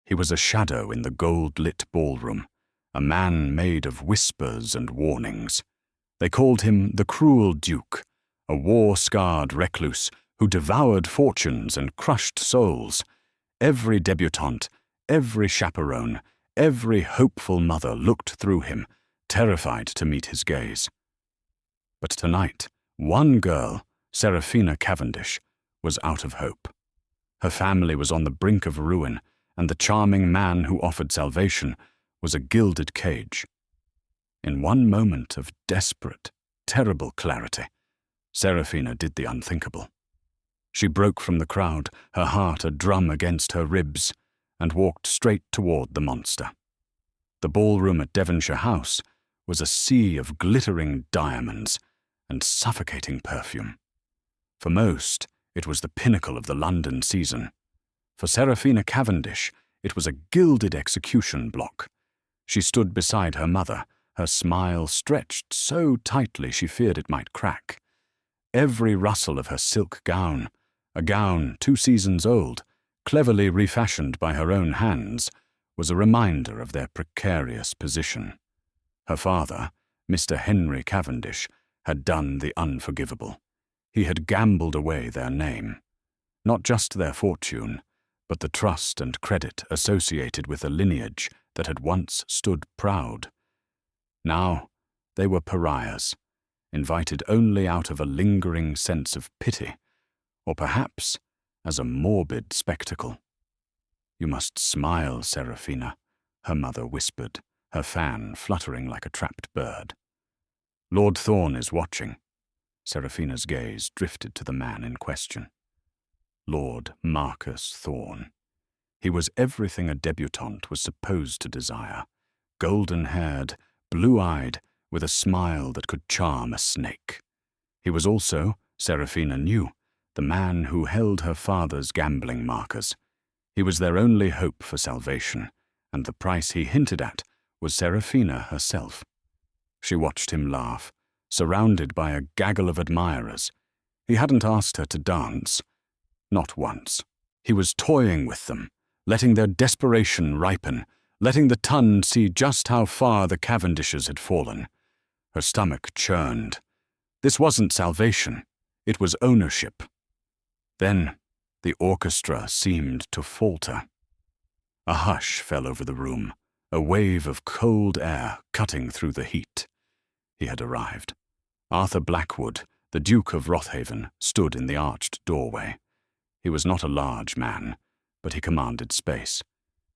He was a shadow in the gold-lit ballroom, a man made of whispers and warnings. They called him the Cruel Duke, a war-scarred recluse who devoured fortunes and crushed souls. Every debutante, every chaperone, every hopeful mother looked through him, terrified to meet his gaze. But tonight, one girl, Seraphina Cavendish, was out of hope. Her family was on the brink of ruin, and the charming man who offered salvation was a gilded cage. In one moment of desperate, terrible clarity, Seraphina did the unthinkable. She broke from the crowd, her heart a drum against her ribs, and walked straight toward the monster. The ballroom at Devonshire House was a sea of glittering diamonds and suffocating perfume. For most, it was the pinnacle of the London season. For Seraphina Cavendish, it was a gilded execution block. She stood beside her mother, her smile stretched so tightly she feared it might crack. Every rustle of her silk gown, a gown 2 seasons old, cleverly refashioned by her own hands, was a reminder of their precarious position. Her father, Mr. Henry Cavendish, had done the unforgivable. He had gambled away their name, not just their fortune, but the trust and credit associated with a lineage that had once stood proud. Now they were pariahs, invited only out of a lingering sense of pity, or perhaps as a morbid spectacle. "You must smile, Seraphina," her mother whispered, her fan fluttering like a trapped bird. "Lord Thorne is watching." Seraphina's gaze drifted to the man in question. Lord Marcus Thorne. He was everything a debutante was supposed to desire, golden-haired, blue-eyed, with a smile that could charm a snake. He was also, Seraphina knew, the man who held her father's gambling markers. He was their only hope for salvation, and the price he hinted at was Seraphina herself. She watched him laugh, surrounded by a gaggle of admirers. He hadn't asked her to dance. Not once. He was toying with them, letting their desperation ripen, letting the ton see just how far the Cavendishes had fallen. Her stomach churned. This wasn't salvation. It was ownership. Then the orchestra seemed to falter. A hush fell over the room, a wave of cold air cutting through the heat. He had arrived. Arthur Blackwood, the Duke of Rothaven, stood in the arched doorway. He was not a large man, but he commanded space.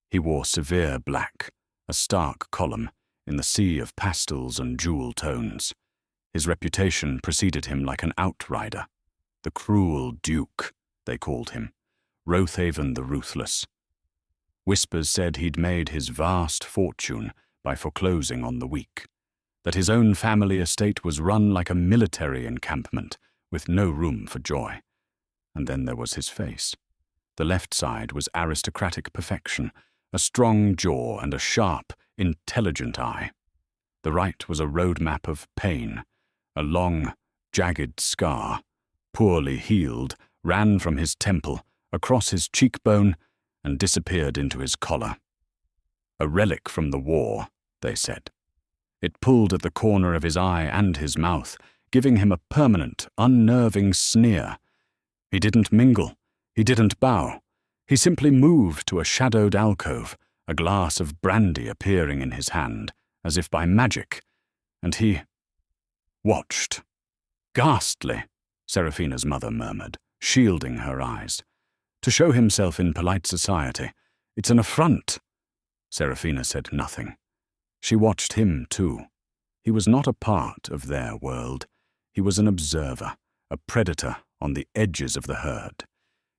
He wore severe black, a stark column in the sea of pastels and jewel tones. His reputation preceded him like an outrider. The Cruel Duke, they called him. Rothaven the Ruthless. Whispers said he'd made his vast fortune by foreclosing on the weak, that his own family estate was run like a military encampment with no room for joy. And then there was his face. The left side was aristocratic perfection, a strong jaw and a sharp, intelligent eye. The right was a roadmap of pain. A long, jagged scar, poorly healed, ran from his temple, across his cheekbone, and disappeared into his collar. A relic from the war, they said. It pulled at the corner of his eye and his mouth, giving him a permanent, unnerving sneer. He didn't mingle. He didn't bow. He simply moved to a shadowed alcove, a glass of brandy appearing in his hand, as if by magic, and he watched. "Ghastly," Seraphina's mother murmured, shielding her eyes. "To show himself in polite society. It's an affront." Seraphina said nothing. She watched him, too. He was not a part of their world. He was an observer, a predator on the edges of the herd.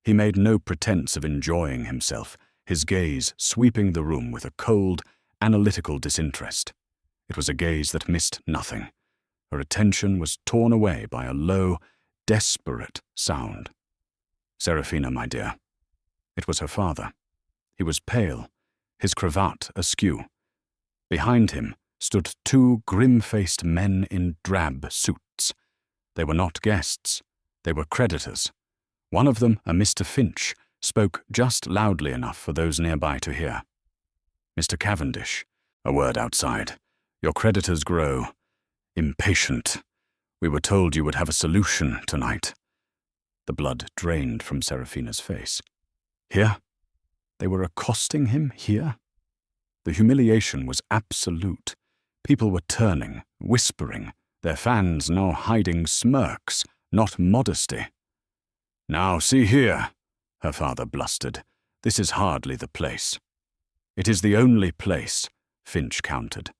He made no pretense of enjoying himself, his gaze sweeping the room with a cold, analytical disinterest. It was a gaze that missed nothing. Her attention was torn away by a low, desperate sound. "Seraphina, my dear." It was her father. He was pale, his cravat askew. Behind him stood 2 grim-faced men in drab suits. They were not guests. They were creditors. One of them, a Mr. Finch, spoke just loudly enough for those nearby to hear. "Mr. Cavendish, a word outside. Your creditors grow impatient. We were told you would have a solution tonight." The blood drained from Seraphina's face. Here? They were accosting him here? The humiliation was absolute. People were turning, whispering, their fans now hiding smirks, not modesty. "Now, see here," her father blustered. "This is hardly the place." "It is the only place," Finch countered,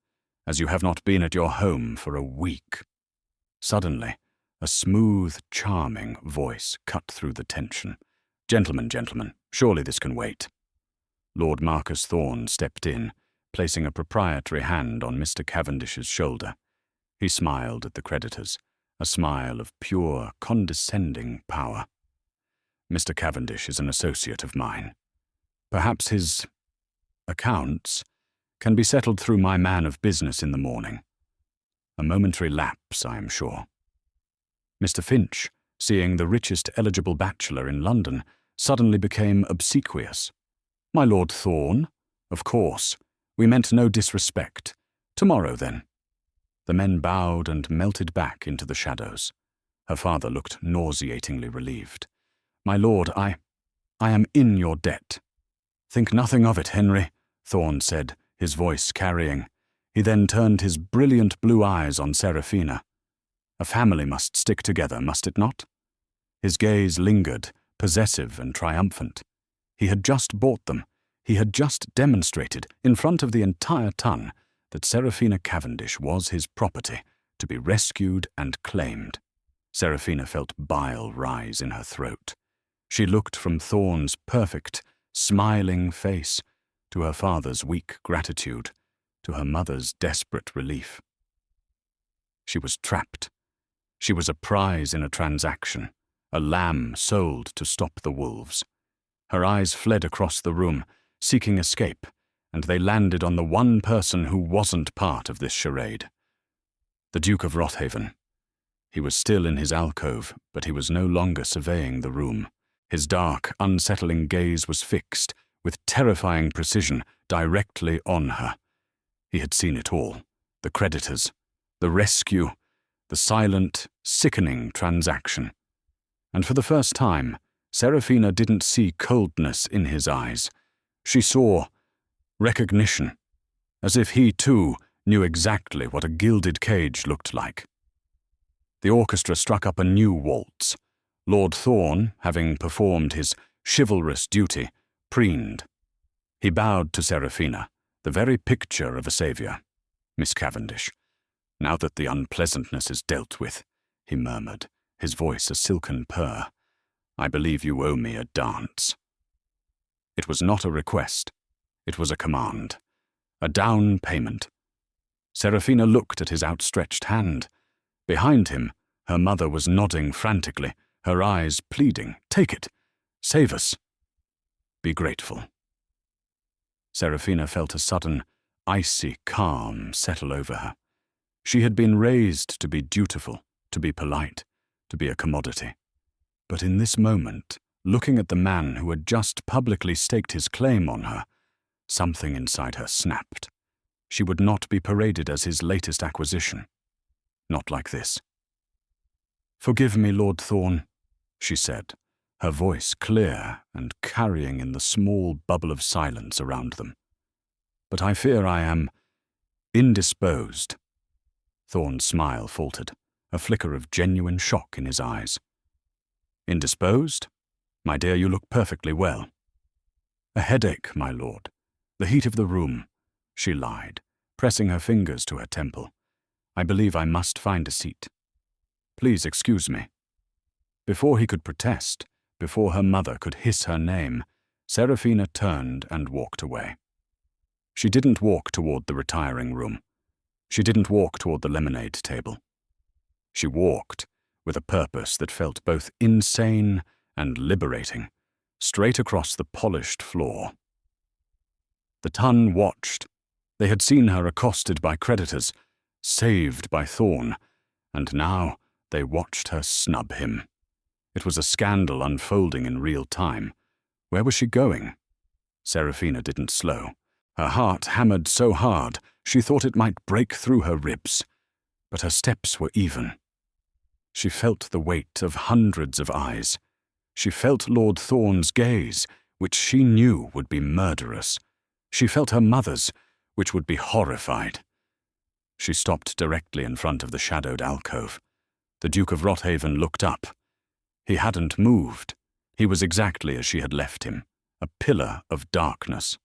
"as you have not been at your home for a week." Suddenly, a smooth, charming voice cut through the tension. Gentlemen, surely this can wait." Lord Marcus Thorne stepped in, placing a proprietary hand on Mr. Cavendish's shoulder. He smiled at the creditors, a smile of pure, condescending power. "Mr. Cavendish is an associate of mine. Perhaps his accounts can be settled through my man of business in the morning. A momentary lapse, I am sure." Mr. Finch, seeing the richest eligible bachelor in London, suddenly became obsequious. "My Lord Thorne? Of course. We meant no disrespect. Tomorrow, then." The men bowed and melted back into the shadows. Her father looked nauseatingly relieved. "My lord, I am in your debt." "Think nothing of it, Henry," Thorne said, his voice carrying. He then turned his brilliant blue eyes on Seraphina. "A family must stick together, must it not?" His gaze lingered, possessive and triumphant. He had just bought them. He had just demonstrated, in front of the entire ton, that Seraphina Cavendish was his property, to be rescued and claimed. Seraphina felt bile rise in her throat. She looked from Thorne's perfect, smiling face to her father's weak gratitude, to her mother's desperate relief. She was trapped. She was a prize in a transaction, a lamb sold to stop the wolves. Her eyes fled across the room, seeking escape, and they landed on the one person who wasn't part of this charade. The Duke of Rothaven. He was still in his alcove, but he was no longer surveying the room. His dark, unsettling gaze was fixed, with terrifying precision, directly on her. He had seen it all. The creditors, the rescue, the silent, sickening transaction. And for the first time, Seraphina didn't see coldness in his eyes. She saw recognition, as if he, too, knew exactly what a gilded cage looked like. The orchestra struck up a new waltz. Lord Thorne, having performed his chivalrous duty, preened. He bowed to Seraphina, the very picture of a saviour. "Miss Cavendish, now that the unpleasantness is dealt with," he murmured, his voice a silken purr, "I believe you owe me a dance." It was not a request. It was a command. A down payment. Seraphina looked at his outstretched hand. Behind him, her mother was nodding frantically, her eyes pleading, "Take it. Save us. Be grateful." Seraphina felt a sudden, icy calm settle over her. She had been raised to be dutiful, to be polite, to be a commodity. But in this moment, looking at the man who had just publicly staked his claim on her, something inside her snapped. She would not be paraded as his latest acquisition. Not like this. "Forgive me, Lord Thorne," she said, her voice clear and carrying in the small bubble of silence around them. "But I fear I am indisposed." Thorne's smile faltered, a flicker of genuine shock in his eyes. "Indisposed? My dear, you look perfectly well." "A headache, my lord. The heat of the room," she lied, pressing her fingers to her temple. "I believe I must find a seat. Please excuse me." Before he could protest, before her mother could hiss her name, Seraphina turned and walked away. She didn't walk toward the retiring room. She didn't walk toward the lemonade table. She walked, with a purpose that felt both insane and liberating, straight across the polished floor. The ton watched. They had seen her accosted by creditors, saved by Thorne, and now they watched her snub him. It was a scandal unfolding in real time, Where was she going? Serafina didn't slow. Her heart hammered so hard she thought it might break through her ribs, but her steps were even. She felt the weight of hundreds of eyes. She felt Lord Thorn's gaze, which she knew would be murderous. She felt her mother's, which would be horrified. She stopped directly in front of the shadowed alcove. The Duke of Rothaven looked up. He hadn't moved. He was exactly as she had left him, a pillar of darkness.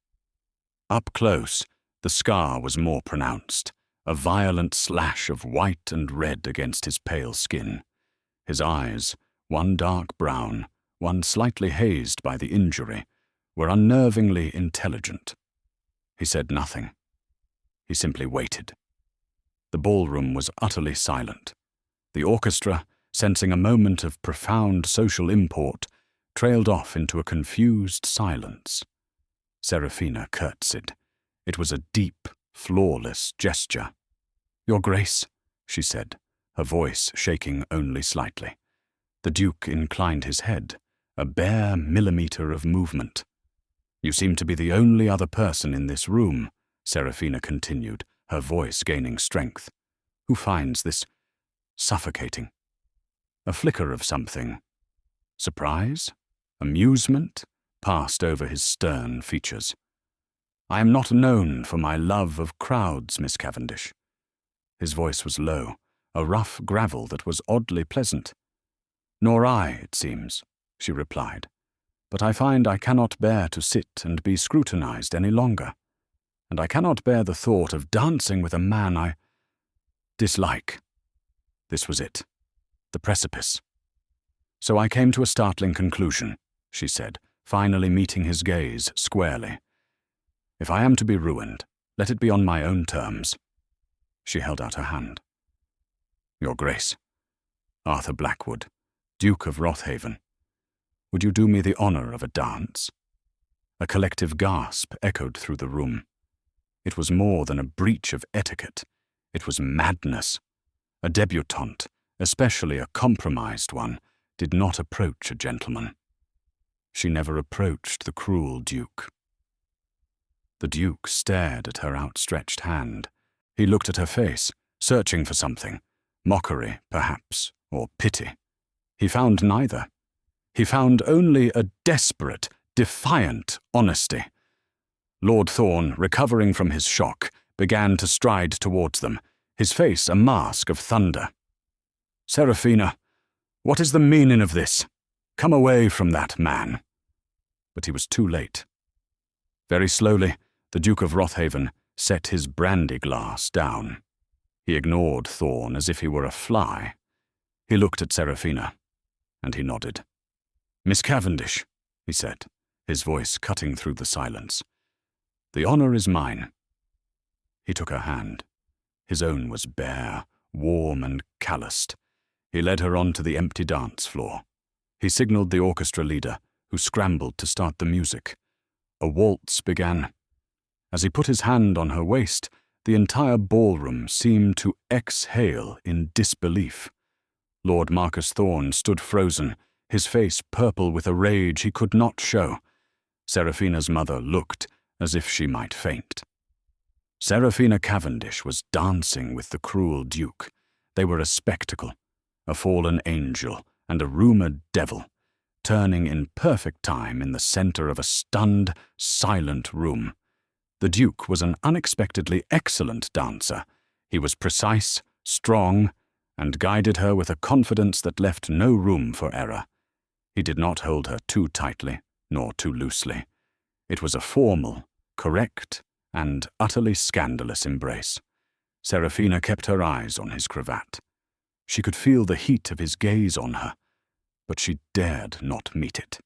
Up close, the scar was more pronounced, a violent slash of white and red against his pale skin. His eyes, one dark brown, one slightly hazed by the injury, were unnervingly intelligent. He said nothing. He simply waited. The ballroom was utterly silent. The orchestra, sensing a moment of profound social import, trailed off into a confused silence. Serafina curtsied. It was a deep, flawless gesture. "Your Grace," she said, her voice shaking only slightly. The Duke inclined his head, a bare millimeter of movement. "You seem to be the only other person in this room," Serafina continued, her voice gaining strength, "who finds this suffocating." A flicker of something, surprise, amusement, passed over his stern features. "I am not known for my love of crowds, Miss Cavendish." His voice was low, a rough gravel that was oddly pleasant. "Nor I, it seems," she replied. "But I find I cannot bear to sit and be scrutinized any longer, and I cannot bear the thought of dancing with a man I dislike." This was it, the precipice. "So I came to a startling conclusion," she said, finally meeting his gaze squarely. "If I am to be ruined, let it be on my own terms." She held out her hand. "Your Grace, Arthur Blackwood, Duke of Rothaven, would you do me the honor of a dance?" A collective gasp echoed through the room. It was more than a breach of etiquette. It was madness. A debutante, especially a compromised one, did not approach a gentleman. She never approached the cruel Duke. The Duke stared at her outstretched hand. He looked at her face, searching for something, mockery, perhaps, or pity. He found neither. He found only a desperate, defiant honesty. Lord Thorn, recovering from his shock, began to stride towards them, his face a mask of thunder. "Serafina, what is the meaning of this? Come away from that man." But he was too late. Very slowly, the Duke of Rothaven set his brandy glass down. He ignored Thorn as if he were a fly. He looked at Serafina, and he nodded. "Miss Cavendish," he said, his voice cutting through the silence. "The honor is mine." He took her hand. His own was bare, warm and calloused. He led her onto the empty dance floor. He signaled the orchestra leader, who scrambled to start the music. A waltz began. As he put his hand on her waist, the entire ballroom seemed to exhale in disbelief. Lord Marcus Thorn stood frozen, his face purple with a rage he could not show. Serafina's mother looked as if she might faint. Serafina Cavendish was dancing with the cruel Duke. They were a spectacle, a fallen angel and a rumored devil, turning in perfect time in the center of a stunned, silent room. The Duke was an unexpectedly excellent dancer. He was precise, strong, and guided her with a confidence that left no room for error. He did not hold her too tightly, nor too loosely. It was a formal, correct, and utterly scandalous embrace. Serafina kept her eyes on his cravat. She could feel the heat of his gaze on her, but she dared not meet it.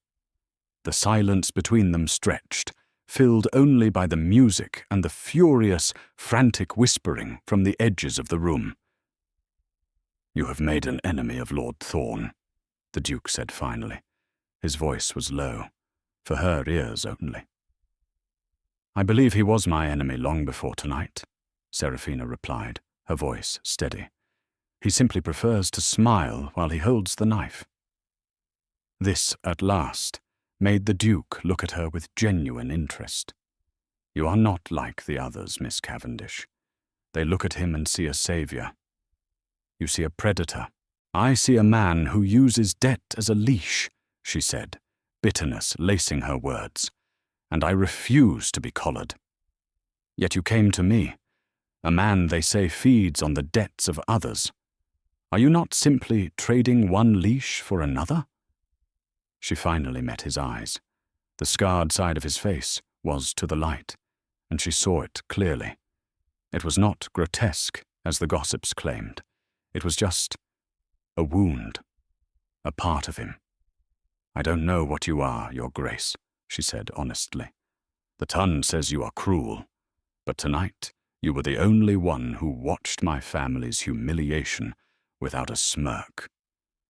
The silence between them stretched, filled only by the music and the furious, frantic whispering from the edges of the room. "You have made an enemy of Lord Thorn," the Duke said finally. His voice was low, for her ears only. "I believe he was my enemy long before tonight," Serafina replied, her voice steady. "He simply prefers to smile while he holds the knife." This, at last, made the Duke look at her with genuine interest. "You are not like the others, Miss Cavendish. They look at him and see a savior. You see a predator. I see a man who uses debt as a leash," she said, bitterness lacing her words. "And I refuse to be collared. Yet you came to me, a man they say feeds on the debts of others. Are you not simply trading one leash for another?" She finally met his eyes. The scarred side of his face was to the light, and she saw it clearly. It was not grotesque, as the gossips claimed. It was just a wound, a part of him. "I don't know what you are, Your Grace," she said honestly. "The Tun says you are cruel, but tonight you were the only one who watched my family's humiliation without a smirk.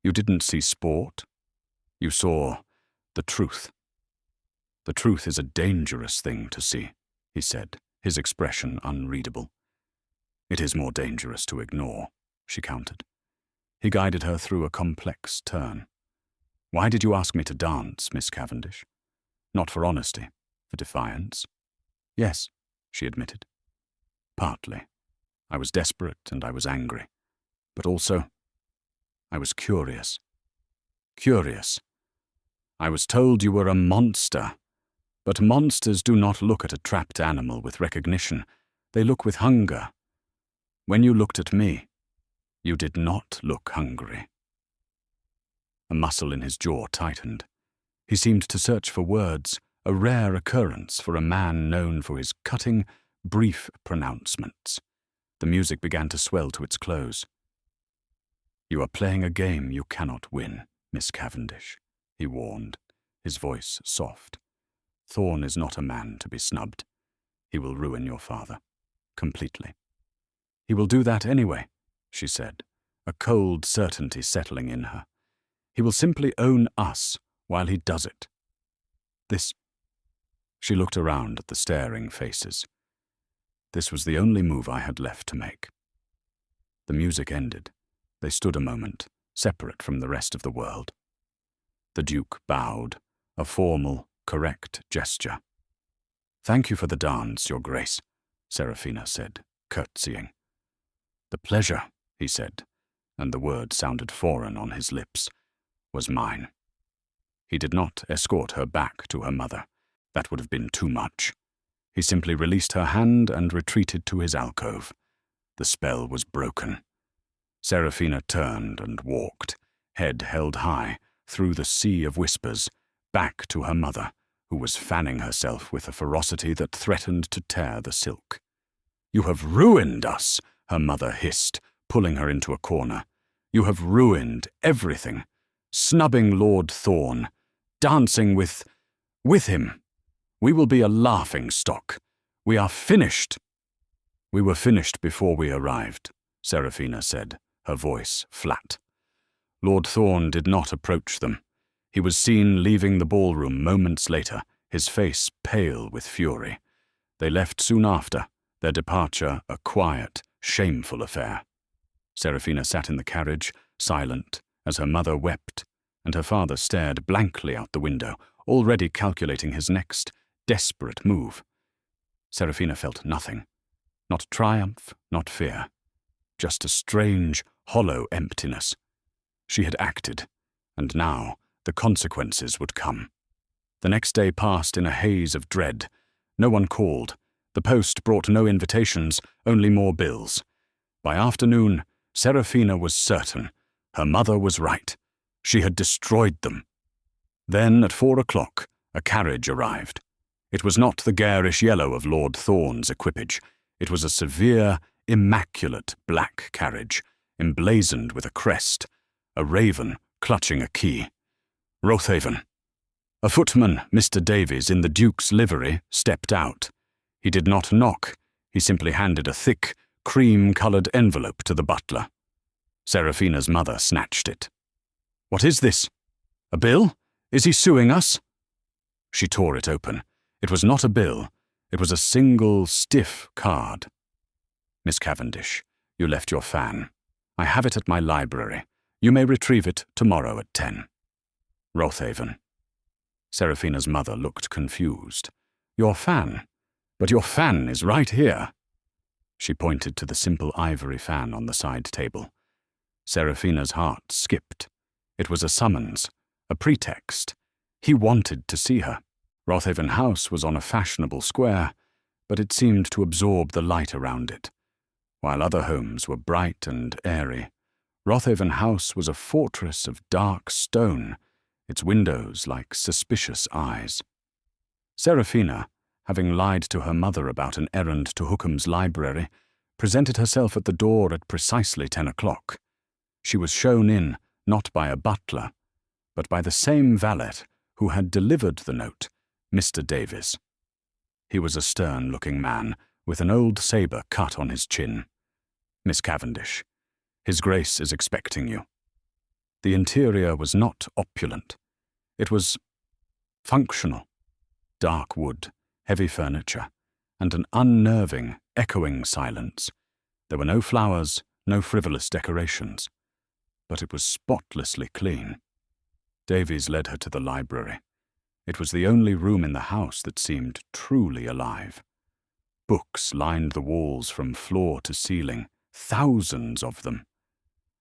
You didn't see sport. You saw the truth. The truth is a dangerous thing to see," he said, his expression unreadable. "It is more dangerous to ignore," she countered. He guided her through a complex turn. "Why did you ask me to dance, Miss Cavendish? Not for honesty, for defiance?" "Yes," she admitted. "Partly. I was desperate and I was angry. But also, I was curious. Curious. I was told you were a monster. But monsters do not look at a trapped animal with recognition. They look with hunger. When you looked at me, you did not look hungry." A muscle in his jaw tightened. He seemed to search for words, a rare occurrence for a man known for his cutting, brief pronouncements. The music began to swell to its close. "You are playing a game you cannot win, Miss Cavendish," he warned, his voice soft. "Thorn is not a man to be snubbed. He will ruin your father. Completely." "He will do that anyway," she said, a cold certainty settling in her. "He will simply own us while he does it. This—" She looked around at the staring faces. "This was the only move I had left to make." The music ended. They stood a moment, separate from the rest of the world. The Duke bowed, a formal, correct gesture. "Thank you for the dance, Your Grace," Serafina said, curtsying. "The pleasure," he said, and the word sounded foreign on his lips, "was mine." He did not escort her back to her mother. That would have been too much. He simply released her hand and retreated to his alcove. The spell was broken. Serafina turned and walked, head held high, through the sea of whispers, back to her mother, who was fanning herself with a ferocity that threatened to tear the silk. "You have ruined us," her mother hissed, pulling her into a corner. "You have ruined everything. Snubbing Lord Thorn, dancing with him. We will be a laughing stock. We are finished." "We were finished before we arrived," Serafina said, her voice flat. Lord Thorn did not approach them. He was seen leaving the ballroom moments later, his face pale with fury. They left soon after, their departure a quiet, shameful affair. Serafina sat in the carriage, silent, as her mother wept, and her father stared blankly out the window, already calculating his next desperate move. Serafina felt nothing. Not triumph, not fear. Just a strange, hollow emptiness. She had acted, and now the consequences would come. The next day passed in a haze of dread. No one called. The post brought no invitations, only more bills. By afternoon, Serafina was certain. Her mother was right. She had destroyed them. Then, at 4 o'clock, a carriage arrived. It was not the garish yellow of Lord Thorn's equipage. It was a severe, immaculate black carriage, emblazoned with a crest, a raven clutching a key. Rothaven. A footman, Mr. Davies, in the Duke's livery, stepped out. He did not knock. He simply handed a thick, cream-coloured envelope to the butler. Serafina's mother snatched it. "What is this? A bill? Is he suing us?" She tore it open. It was not a bill. It was a single, stiff card. "Miss Cavendish, you left your fan. I have it at my library. You may retrieve it tomorrow at 10. Rothaven." Seraphina's mother looked confused. "Your fan? But your fan is right here." She pointed to the simple ivory fan on the side table. Seraphina's heart skipped. It was a summons, a pretext. He wanted to see her. Rothaven House was on a fashionable square, but it seemed to absorb the light around it. While other homes were bright and airy, Rothaven House was a fortress of dark stone, its windows like suspicious eyes. Seraphina, having lied to her mother about an errand to Hookham's library, presented herself at the door at precisely 10 o'clock. She was shown in, not by a butler, but by the same valet who had delivered the note, Mr. Davies. He was a stern-looking man, with an old sabre cut on his chin. "Miss Cavendish, His Grace is expecting you." The interior was not opulent. It was functional. Dark wood, heavy furniture, and an unnerving, echoing silence. There were no flowers, no frivolous decorations. But it was spotlessly clean. Davies led her to the library. It was the only room in the house that seemed truly alive. Books lined the walls from floor to ceiling, thousands of them.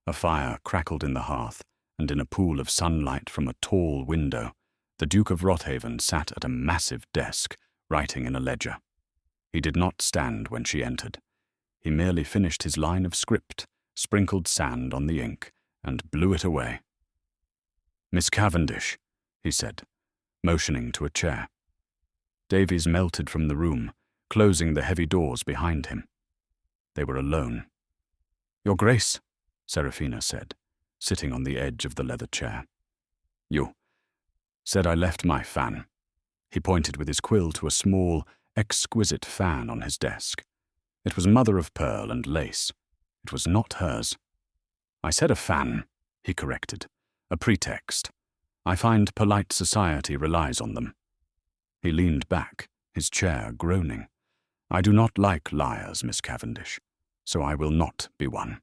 A fire crackled in the hearth, and in a pool of sunlight from a tall window, the Duke of Rothaven sat at a massive desk, writing in a ledger. He did not stand when she entered. He merely finished his line of script, sprinkled sand on the ink, and blew it away. "Miss Cavendish," he said, motioning to a chair. Davies melted from the room, closing the heavy doors behind him. They were alone. "Your Grace," Seraphina said, sitting on the edge of the leather chair. "You said I left my fan." He pointed with his quill to a small, exquisite fan on his desk. It was mother of pearl and lace. It was not hers. "I said a fan," he corrected. "A pretext. I find polite society relies on them." He leaned back, his chair groaning. "I do not like liars, Miss Cavendish, so I will not be one.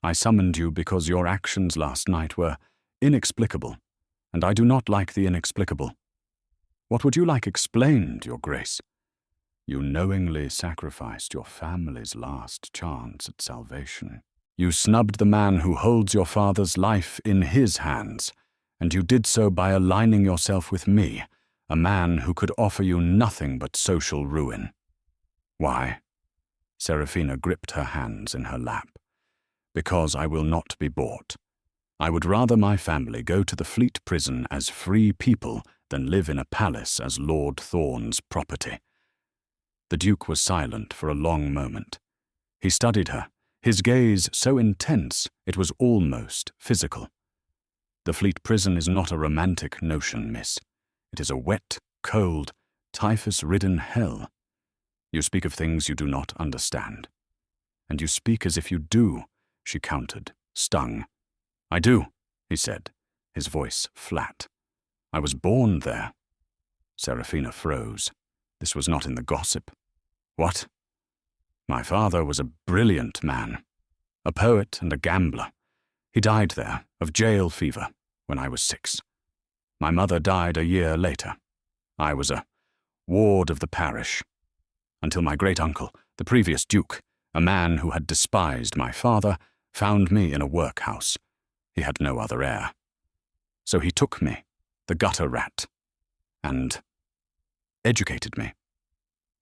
I summoned you because your actions last night were inexplicable, and I do not like the inexplicable. What would you like explained, Your Grace? You knowingly sacrificed your family's last chance at salvation. You snubbed the man who holds your father's life in his hands, and you did so by aligning yourself with me, a man who could offer you nothing but social ruin." "Why?" Seraphina gripped her hands in her lap. "Because I will not be bought. I would rather my family go to the Fleet prison as free people than live in a palace as Lord Thorn's property." The Duke was silent for a long moment. He studied her, his gaze so intense it was almost physical. "The Fleet prison is not a romantic notion, miss. It is a wet, cold, typhus-ridden hell. You speak of things you do not understand. And you speak as if you do," she countered, stung. "I do," he said, his voice flat. "I was born there." Seraphina froze. This was not in the gossip. "What?" "My father was a brilliant man, a poet and a gambler. He died there, of jail fever, when I was 6. My mother died a year later. I was a ward of the parish, until my great-uncle, the previous duke, a man who had despised my father, found me in a workhouse. He had no other heir. So he took me, the gutter rat, and educated me."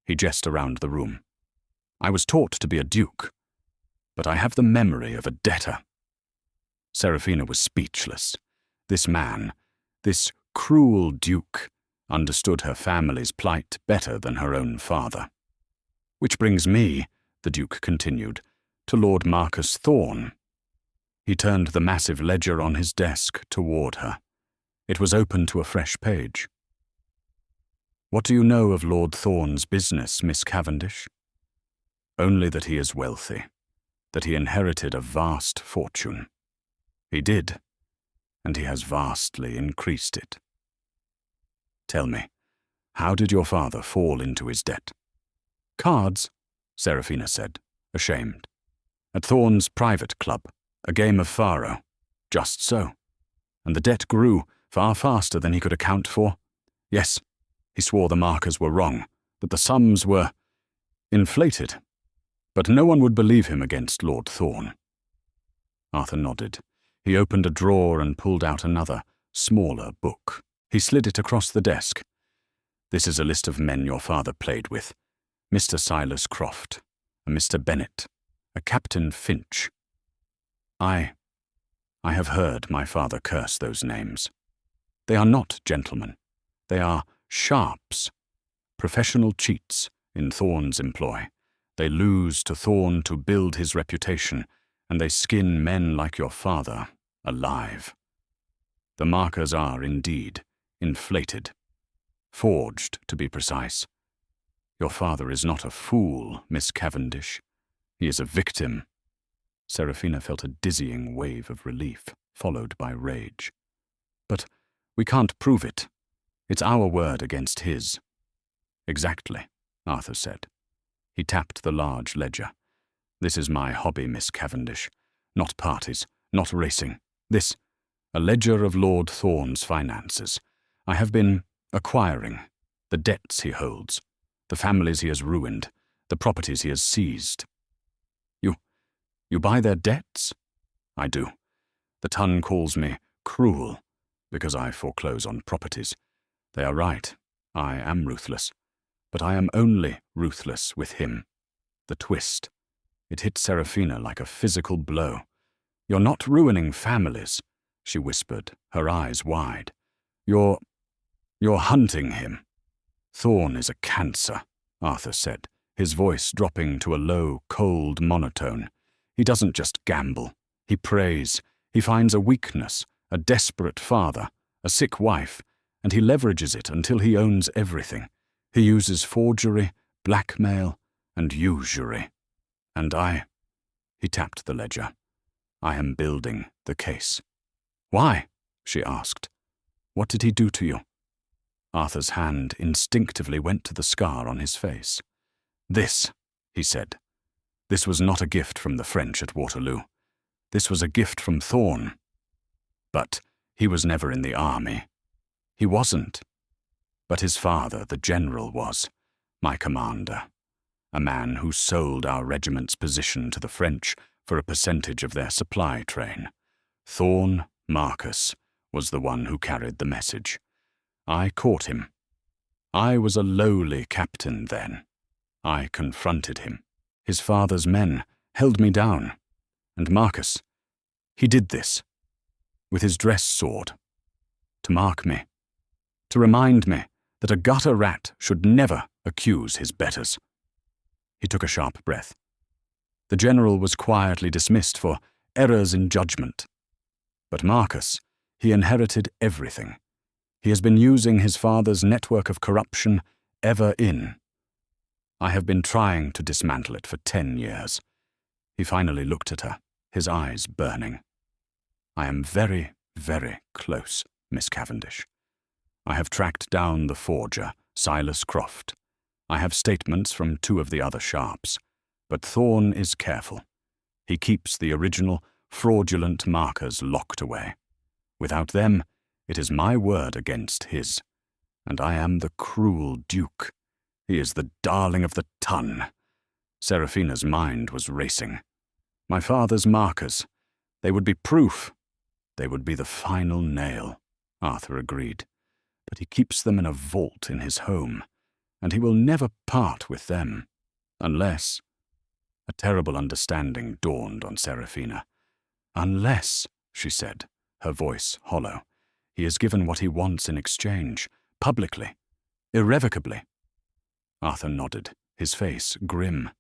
He gestured around the room. "I was taught to be a duke, but I have the memory of a debtor." Seraphina was speechless. This man, this cruel duke, understood her family's plight better than her own father. "Which brings me," the Duke continued, "to Lord Marcus Thorn." He turned the massive ledger on his desk toward her. It was open to a fresh page. "What do you know of Lord Thorn's business, Miss Cavendish?" "Only that he is wealthy, that he inherited a vast fortune. He did, and he has vastly increased it." "Tell me, how did your father fall into his debt?" "Cards," Seraphina said, ashamed. "At Thorn's private club, a game of faro. Just so. And the debt grew far faster than he could account for. Yes, he swore the markers were wrong, that the sums were inflated. But no one would believe him against Lord Thorn. Arthur nodded. He opened a drawer and pulled out another, smaller book. He slid it across the desk. This is a list of men your father played with. Mr. Silas Croft, a Mr. Bennet, a Captain Finch. I have heard my father curse those names. They are not gentlemen. They are sharps, professional cheats in Thorn's employ. They lose to Thorn to build his reputation, and they skin men like your father alive. The markers are, indeed, inflated. Forged, to be precise. Your father is not a fool, Miss Cavendish. He is a victim. Seraphina felt a dizzying wave of relief, followed by rage. But we can't prove it. It's our word against his. Exactly, Arthur said. He tapped the large ledger. This is my hobby, Miss Cavendish. Not parties, not racing. This, a ledger of Lord Thorn's finances. I have been acquiring the debts he holds, the families he has ruined, the properties he has seized. You buy their debts? I do. The Ton calls me cruel because I foreclose on properties. They are right. I am ruthless. But I am only ruthless with him. The twist. It hit Seraphina like a physical blow. You're not ruining families, she whispered, her eyes wide. You're hunting him. Thorn is a cancer, Arthur said, his voice dropping to a low, cold monotone. He doesn't just gamble. He preys. He finds a weakness, a desperate father, a sick wife, and he leverages it until he owns everything. He uses forgery, blackmail, and usury. And he tapped the ledger. I am building the case. Why? She asked. What did he do to you? Arthur's hand instinctively went to the scar on his face. This, he said. This was not a gift from the French at Waterloo. This was a gift from Thorn. But he was never in the army. He wasn't. But his father, the general, was, my commander, a man who sold our regiment's position to the French for a percentage of their supply train. Thorn Marcus was the one who carried the message. I caught him. I was a lowly captain then. I confronted him. His father's men held me down. And Marcus, he did this, with his dress sword, to mark me, to remind me that a gutter rat should never accuse his betters. He took a sharp breath. The general was quietly dismissed for errors in judgment. But Marcus, he inherited everything. He has been using his father's network of corruption ever in. I have been trying to dismantle it for 10 years. He finally looked at her, his eyes burning. I am very, very close, Miss Cavendish. I have tracked down the forger, Silas Croft. I have statements from 2 of the other sharps. But Thorn is careful. He keeps the original, fraudulent markers locked away. Without them, it is my word against his. And I am the cruel duke. He is the darling of the Ton. Seraphina's mind was racing. My father's markers. They would be proof. They would be the final nail, Arthur agreed. But he keeps them in a vault in his home, and he will never part with them, unless— A terrible understanding dawned on Seraphina. Unless, she said, her voice hollow, he is given what he wants in exchange, publicly, irrevocably. Arthur nodded, his face grim.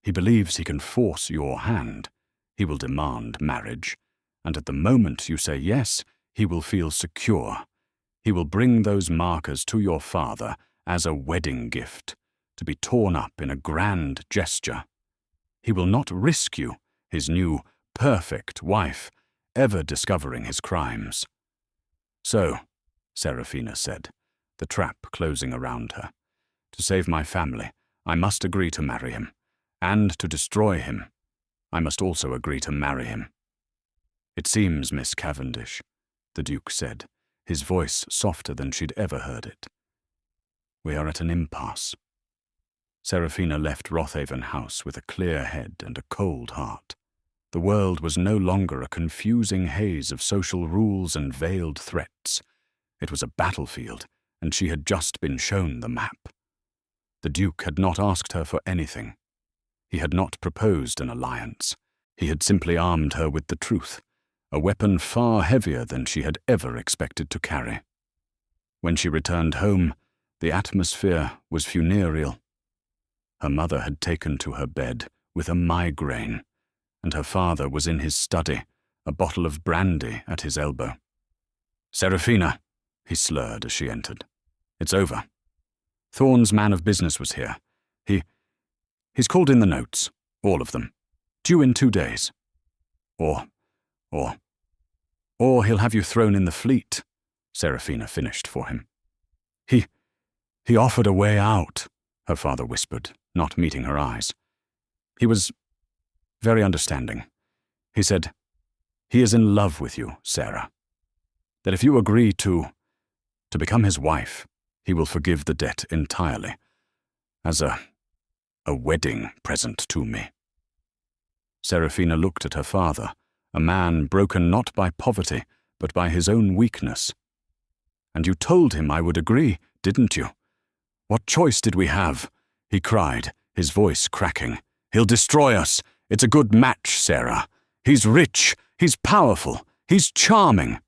He believes he can force your hand. He will demand marriage, and at the moment you say yes, he will feel secure. He will bring those markers to your father as a wedding gift, to be torn up in a grand gesture. He will not risk you, his new, perfect wife, ever discovering his crimes. So, Seraphina said, the trap closing around her, to save my family, I must agree to marry him, and to destroy him, I must also agree to marry him. It seems, Miss Cavendish, the Duke said, his voice softer than she'd ever heard it, We are at an impasse. Serafina left Rothaven House with a clear head and a cold heart. The world was no longer a confusing haze of social rules and veiled threats. It was a battlefield, and she had just been shown the map. The Duke had not asked her for anything. He had not proposed an alliance. He had simply armed her with the truth, a weapon far heavier than she had ever expected to carry. When she returned home, the atmosphere was funereal. Her mother had taken to her bed with a migraine, and her father was in his study, a bottle of brandy at his elbow. "Serafina," he slurred as she entered. "It's over. Thorne's man of business was here. He's called in the notes, all of them. Due in 2 days. Or he'll have you thrown in the fleet," Serafina finished for him. He offered a way out," her father whispered, not meeting her eyes. "He was very understanding. He said, he is in love with you, Sarah. That if you agree to become his wife, he will forgive the debt entirely, as a wedding present to me." Serafina looked at her father, a man broken not by poverty, but by his own weakness. "And you told him I would agree, didn't you? What choice did we have?" he cried, his voice cracking. "He'll destroy us. It's a good match, Sarah. He's rich, he's powerful, he's charming."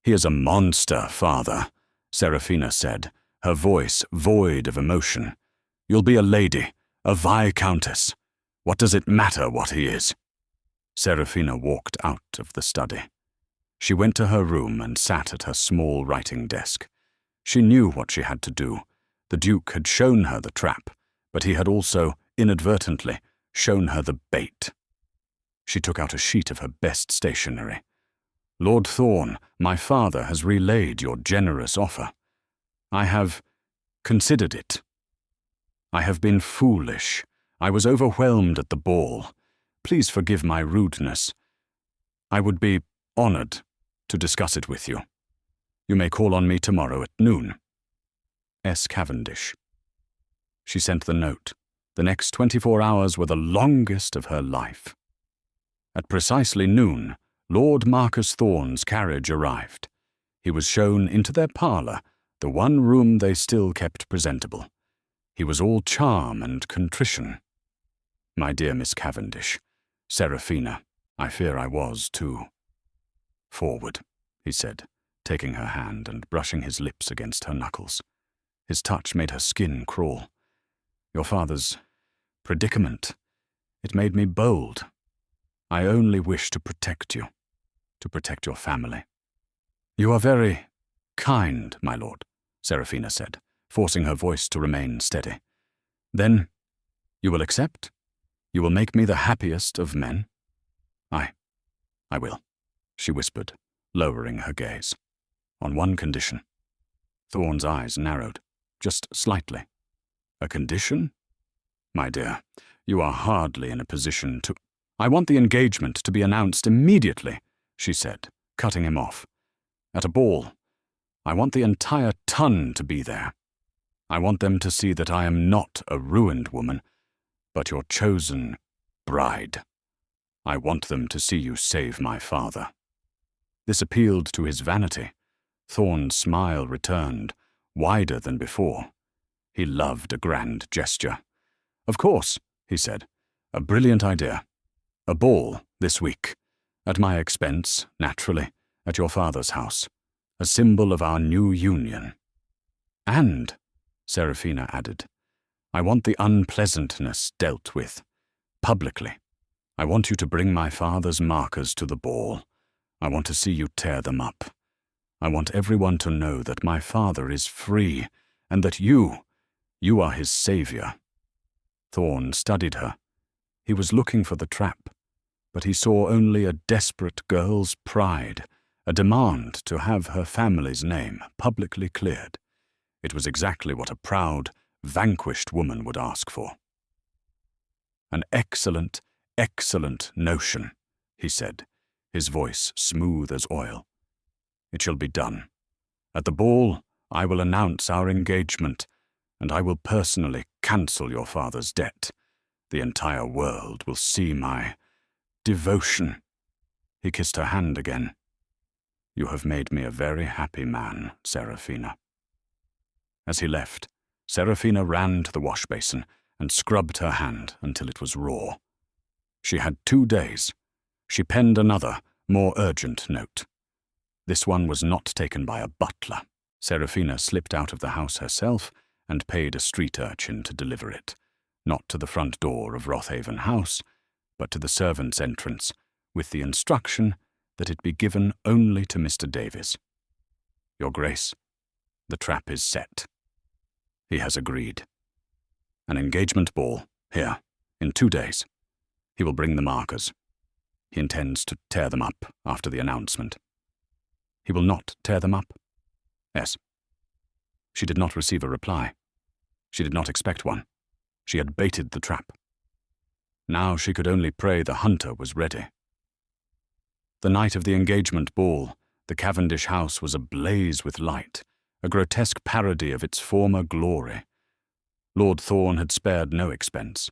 "He is a monster, father," Serafina said, her voice void of emotion. "You'll be a lady, a viscountess. What does it matter what he is?" Serafina walked out of the study. She went to her room and sat at her small writing desk. She knew what she had to do. The Duke had shown her the trap, but he had also, inadvertently, shown her the bait. She took out a sheet of her best stationery. "Lord Thorne, my father has relayed your generous offer. I have considered it. I have been foolish. I was overwhelmed at the ball. Please forgive my rudeness. I would be honored to discuss it with you. You may call on me tomorrow at noon. S. Cavendish." She sent the note. The next 24 hours were the longest of her life. At precisely noon, Lord Marcus Thorne's carriage arrived. He was shown into their parlour, the one room they still kept presentable. He was all charm and contrition. "My dear Miss Cavendish, Serafina, I fear I was too." "Forward," he said, taking her hand and brushing his lips against her knuckles. His touch made her skin crawl. "Your father's predicament. It made me bold. I only wish to protect you, to protect your family." "You are very kind, my lord," Serafina said, forcing her voice to remain steady. "Then you will accept? You will make me the happiest of men?" I will," she whispered, lowering her gaze. "On one condition." Thorne's eyes narrowed, just slightly. "A condition? My dear, you are hardly in a position to—" "I want the engagement to be announced immediately," she said, cutting him off. "At a ball. I want the entire ton to be there. I want them to see that I am not a ruined woman, but your chosen bride. I want them to see you save my father." This appealed to his vanity. Thorne's smile returned, wider than before. He loved a grand gesture. "Of course," he said. "A brilliant idea. A ball this week. At my expense, naturally, at your father's house. A symbol of our new union. And," Serafina added, "I want the unpleasantness dealt with, publicly. I want you to bring my father's markers to the ball. I want to see you tear them up. I want everyone to know that my father is free, and that you are his savior." Thorne studied her. He was looking for the trap, but he saw only a desperate girl's pride, a demand to have her family's name publicly cleared. It was exactly what a proud, vanquished woman would ask for. "An excellent, excellent notion," he said, his voice smooth as oil. "It shall be done. At the ball, I will announce our engagement, and I will personally cancel your father's debt. The entire world will see my devotion." He kissed her hand again. "You have made me a very happy man, Seraphina." As he left, Seraphina ran to the wash basin and scrubbed her hand until it was raw. She had 2 days. She penned another, more urgent note. This one was not taken by a butler. Seraphina slipped out of the house herself and paid a street urchin to deliver it, not to the front door of Rothaven House, but to the servants' entrance, with the instruction that it be given only to Mr. Davies. "Your Grace, the trap is set." He has agreed. An engagement ball, here, in 2 days. He will bring the markers. He intends to tear them up after the announcement. He will not tear them up? Yes. She did not receive a reply. She did not expect one. She had baited the trap. Now she could only pray the hunter was ready. The night of the engagement ball, the Cavendish house was ablaze with light, a grotesque parody of its former glory. Lord Thorn had spared no expense.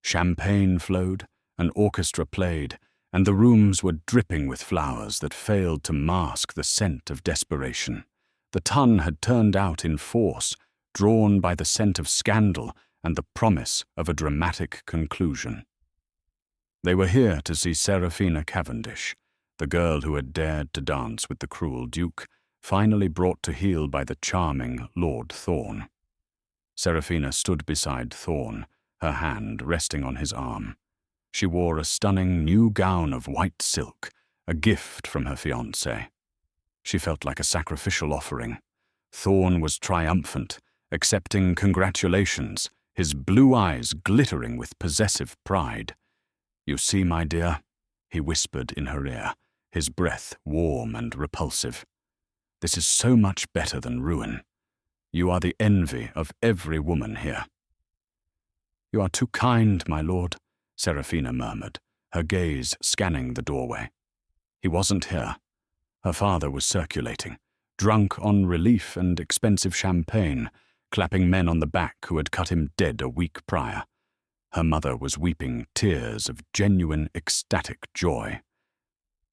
Champagne flowed, an orchestra played, and the rooms were dripping with flowers that failed to mask the scent of desperation. The ton had turned out in force, drawn by the scent of scandal and the promise of a dramatic conclusion. They were here to see Seraphina Cavendish, the girl who had dared to dance with the cruel Duke, finally brought to heel by the charming Lord Thorn. Seraphina stood beside Thorn, her hand resting on his arm. She wore a stunning new gown of white silk, a gift from her fiancé. She felt like a sacrificial offering. Thorn was triumphant, accepting congratulations, his blue eyes glittering with possessive pride. "You see, my dear," he whispered in her ear, his breath warm and repulsive. "This is so much better than ruin. You are the envy of every woman here." "You are too kind, my lord," Seraphina murmured, her gaze scanning the doorway. He wasn't here. Her father was circulating, drunk on relief and expensive champagne, clapping men on the back who had cut him dead a week prior. Her mother was weeping tears of genuine ecstatic joy.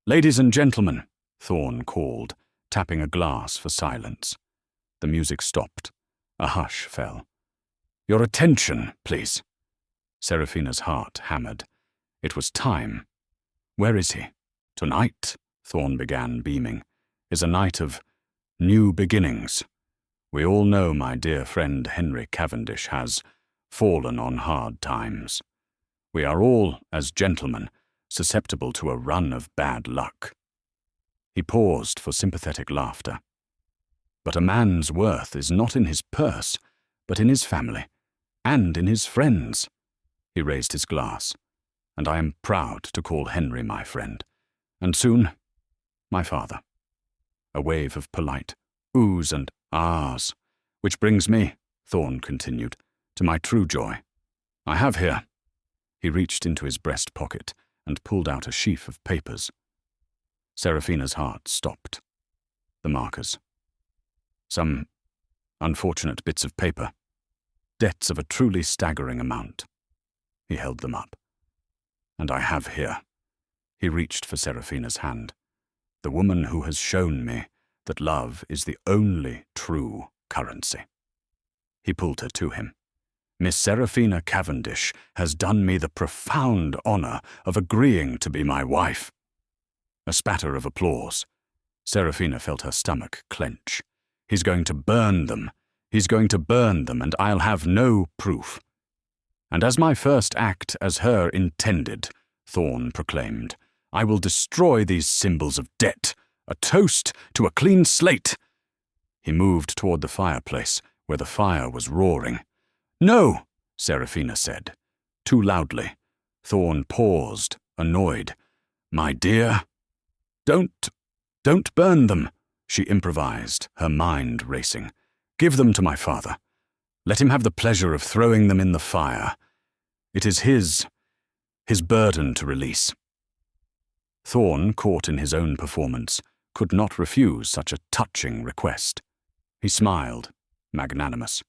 "Ladies and gentlemen," Thorn called, tapping a glass for silence. The music stopped. A hush fell. "Your attention, please." Seraphina's heart hammered. It was time. "Where is he?" "Tonight," Thorn began, beaming, "is a night of new beginnings. We all know my dear friend Henry Cavendish has fallen on hard times. We are all, as gentlemen, susceptible to a run of bad luck." He paused for sympathetic laughter. "But a man's worth is not in his purse, but in his family, and in his friends." He raised his glass. "And I am proud to call Henry my friend, and soon, my father." A wave of polite oohs and ahs. "Which brings me," Thorn continued, "to my true joy. I have here." He reached into his breast pocket and pulled out a sheaf of papers. Seraphina's heart stopped. The markers. Some unfortunate bits of paper. Debts of a truly staggering amount. He held them up. "And I have here." He reached for Seraphina's hand. "The woman who has shown me that love is the only true currency." He pulled her to him. "Miss Seraphina Cavendish has done me the profound honor of agreeing to be my wife." A spatter of applause. Seraphina felt her stomach clench. "He's going to burn them. He's going to burn them, and I'll have no proof." "And as my first act as her intended," Thorn proclaimed, "I will destroy these symbols of debt, a toast to a clean slate." He moved toward the fireplace, where the fire was roaring. "No," Seraphina said, too loudly. Thorn paused, annoyed. "My dear." Don't burn them," she improvised, her mind racing. "Give them to my father. Let him have the pleasure of throwing them in the fire. It is his burden to release." Thorn, caught in his own performance, could not refuse such a touching request. He smiled, magnanimous.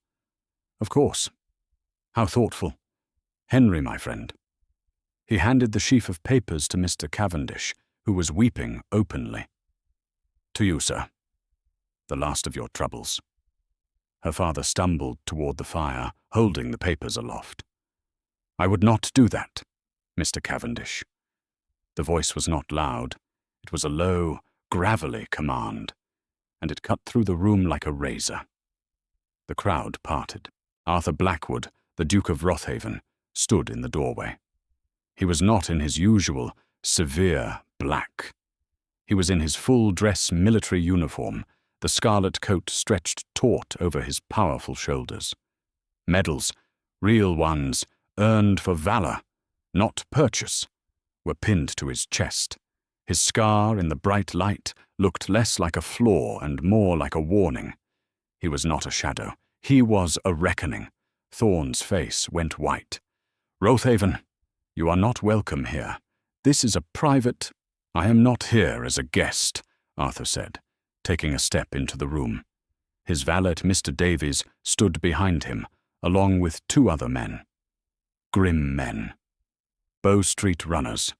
Of course. How thoughtful. Henry, my friend. He handed the sheaf of papers to Mr. Cavendish, who was weeping openly. To you, sir. The last of your troubles. Her father stumbled toward the fire, holding the papers aloft. I would not do that, Mr. Cavendish. The voice was not loud. It was a low, gravelly command, and it cut through the room like a razor. The crowd parted. Arthur Blackwood, the Duke of Rothaven, stood in the doorway. He was not in his usual, severe black. He was in his full-dress military uniform, the scarlet coat stretched taut over his powerful shoulders. Medals, real ones, earned for valor, not purchase, were pinned to his chest. His scar in the bright light looked less like a flaw and more like a warning. He was not a shadow. He was a reckoning. Thorn's face went white. Rothaven, you are not welcome here. This is a private— I am not here as a guest, Arthur said, taking a step into the room. His valet, Mr. Davies, stood behind him, along with 2 other men. Grim men. Bow Street runners.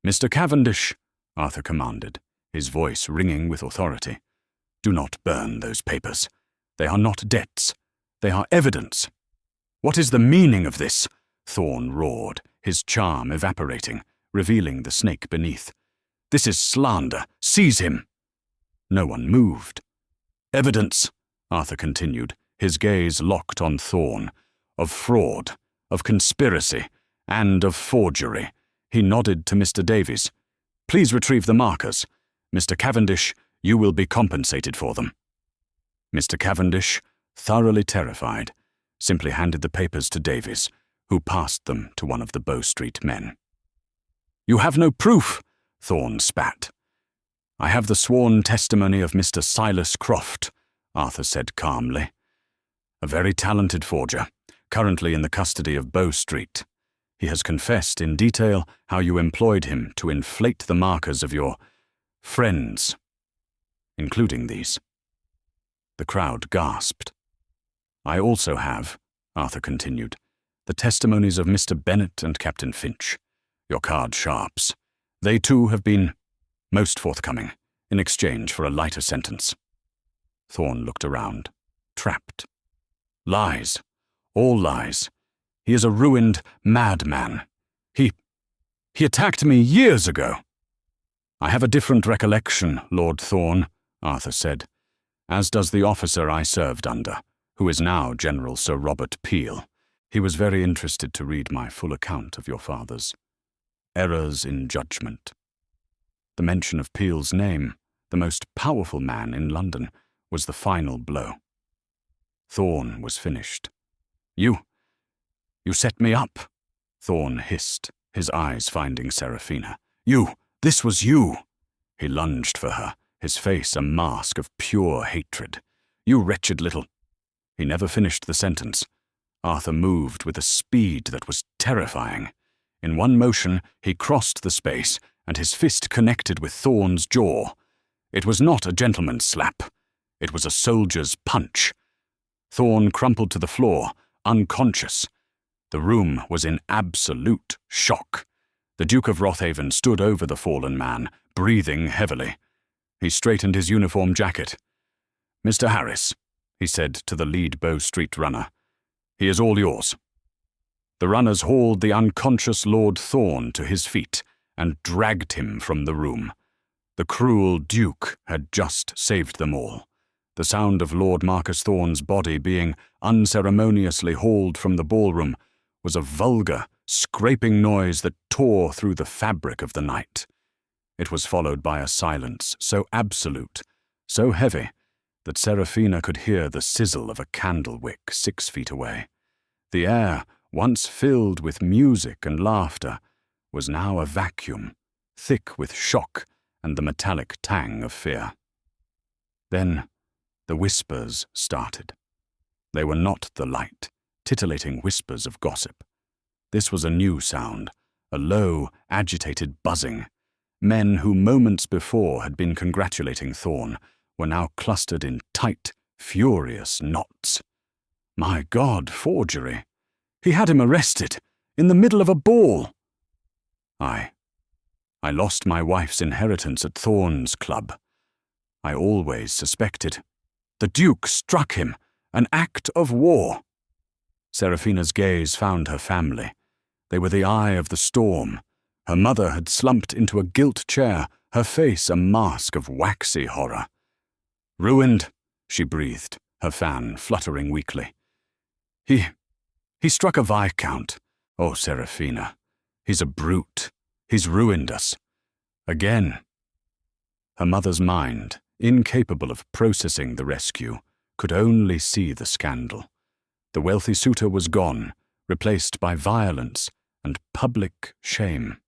Mr. Cavendish, Arthur commanded, his voice ringing with authority. Do not burn those papers. They are not debts. They are evidence. What is the meaning of this? Thorn roared, his charm evaporating, revealing the snake beneath. This is slander. Seize him. No one moved. Evidence, Arthur continued, his gaze locked on Thorn, of fraud, of conspiracy, and of forgery. He nodded to Mr. Davies. Please retrieve the markers. Mr. Cavendish, you will be compensated for them. Mr. Cavendish, thoroughly terrified, simply handed the papers to Davies, who passed them to one of the Bow Street men. You have no proof, Thorn spat. I have the sworn testimony of Mr. Silas Croft, Arthur said calmly. A very talented forger, currently in the custody of Bow Street. He has confessed in detail how you employed him to inflate the markers of your friends, including these. The crowd gasped. I also have, Arthur continued, the testimonies of Mr. Bennet and Captain Finch, your card sharps. They too have been most forthcoming in exchange for a lighter sentence. Thorn looked around, trapped. Lies, all lies. He is a ruined madman. He attacked me years ago. I have a different recollection, Lord Thorn, Arthur said, as does the officer I served under, who is now General Sir Robert Peel. He was very interested to read my full account of your father's errors in judgment. The mention of Peel's name, the most powerful man in London, was the final blow. Thorn was finished. You set me up, Thorn hissed, his eyes finding Seraphina. This was you. He lunged for her, his face a mask of pure hatred. You wretched little— He never finished the sentence. Arthur moved with a speed that was terrifying. In one motion, he crossed the space, and his fist connected with Thorn's jaw. It was not a gentleman's slap. It was a soldier's punch. Thorn crumpled to the floor, unconscious. The room was in absolute shock. The Duke of Rothaven stood over the fallen man, breathing heavily. He straightened his uniform jacket. Mr. Harris, he said to the lead Bow Street runner, he is all yours. The runners hauled the unconscious Lord Thorn to his feet and dragged him from the room. The cruel Duke had just saved them all. The sound of Lord Marcus Thorn's body being unceremoniously hauled from the ballroom was a vulgar, scraping noise that tore through the fabric of the night. It was followed by a silence so absolute, so heavy, that Seraphina could hear the sizzle of a candle wick 6 feet away. The air, once filled with music and laughter, was now a vacuum, thick with shock and the metallic tang of fear. Then the whispers started. They were not the light, titillating whispers of gossip. This was a new sound, a low, agitated buzzing. Men who moments before had been congratulating Thorn were now clustered in tight, furious knots. My God, forgery. He had him arrested, in the middle of a ball. I lost my wife's inheritance at Thorne's club. I always suspected. The Duke struck him, an act of war. Seraphina's gaze found her family. They were the eye of the storm. Her mother had slumped into a gilt chair, her face a mask of waxy horror. Ruined, she breathed, her fan fluttering weakly. He struck a viscount. Oh, Seraphina, he's a brute. He's ruined us. Again. Her mother's mind, incapable of processing the rescue, could only see the scandal. The wealthy suitor was gone, replaced by violence and public shame.